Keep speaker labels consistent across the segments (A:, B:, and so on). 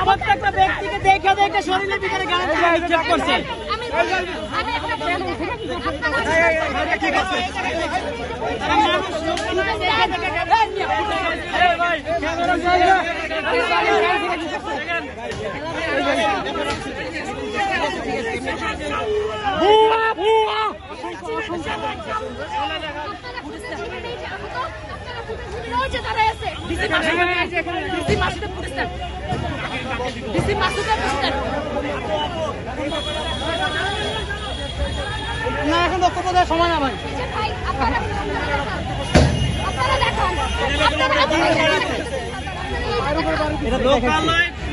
A: প্রত্যেকটা ব্যক্তিকে দেখে দেখে শরীরের ভিতরে গ্যারান্টি চেক করছে। না এখন বক্তব্য দেওয়ার সময় না ভাই।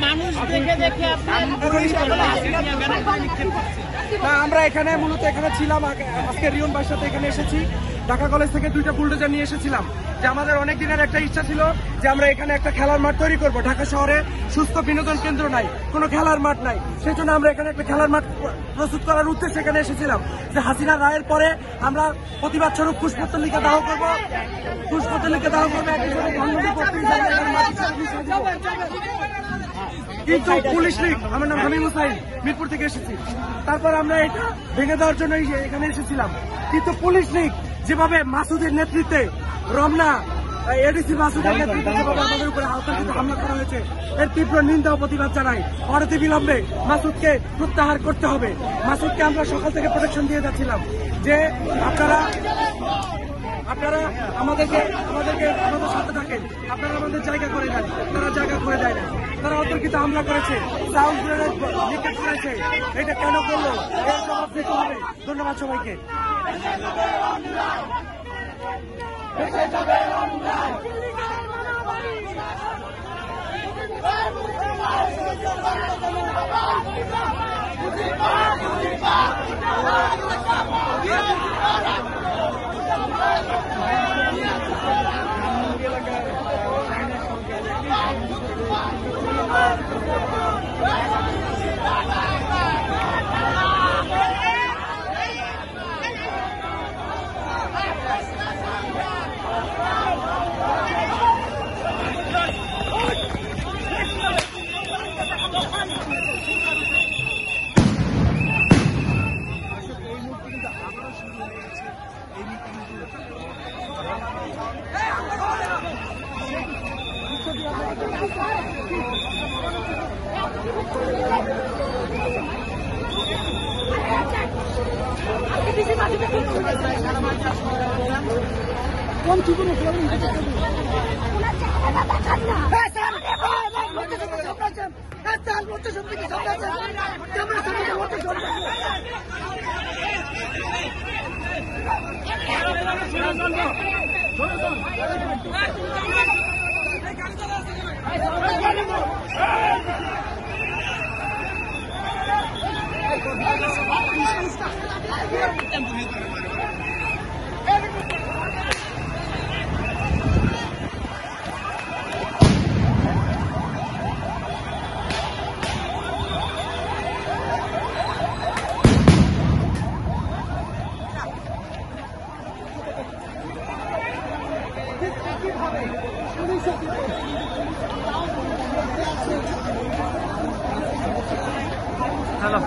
A: মানুষ দেখে দেখে
B: না আমরা এখানে মূলত এখানে ছিলাম আজকে রিয়ন ভাইয়ের সাথে এখানে এসেছি। ঢাকা কলেজ থেকে 2টা বুলডোজার নিয়ে এসেছিলাম যে আমাদের অনেক দিনের একটা ইচ্ছা ছিল যে আমরা এখানে একটা খেলার মাঠ তৈরি করব। ঢাকা শহরে সুস্থ বিনোদন কেন্দ্র নাই, কোনো খেলার মাঠ নাই, সেই জন্য আমরা এখানে একটা খেলার মাঠ প্রস্তুত করার উদ্দেশ্যে এখানে এসেছিলাম যে হাসিনা রায়ের পরে আমরা প্রতিবাদ স্বরূপ পুষ্পতলিকা দাহ করবো, কিন্তু পুলিশ লীগ, আমার নাম হামিম হুসাইন, মিরপুর থেকে এসেছি। তারপর আমরা এটা ভেঙে দেওয়ার জন্য এখানে এসেছিলাম, কিন্তু পুলিশ লীগ যেভাবে মাসুদের নেতৃত্বে রমনা এডিসি মাসুদের নেতৃত্বে যেভাবে আমাদের উপরে হামলা করা হয়েছে এর তীব্র নিন্দা ও প্রতিবাদ জানাই। অনতি বিলম্বে মাসুদকে প্রত্যাহার করতে হবে। মাসুদকে আমরা সকাল থেকে প্রোটেকশন দিয়ে যাচ্ছিলাম যে আপনারা আমাদের সাথে থাকেন, আপনারা আমাদের জায়গা করে দেন। তারা জায়গা করে দেয় না, তারা অতর্কিত হামলা করেছে, সাউন্ড গ্রেনেড নিক্ষেপ করেছে। এটা কেন করলো এর জবাব দিতে হবে। ধন্যবাদ সবাইকে।
A: হ্যালো।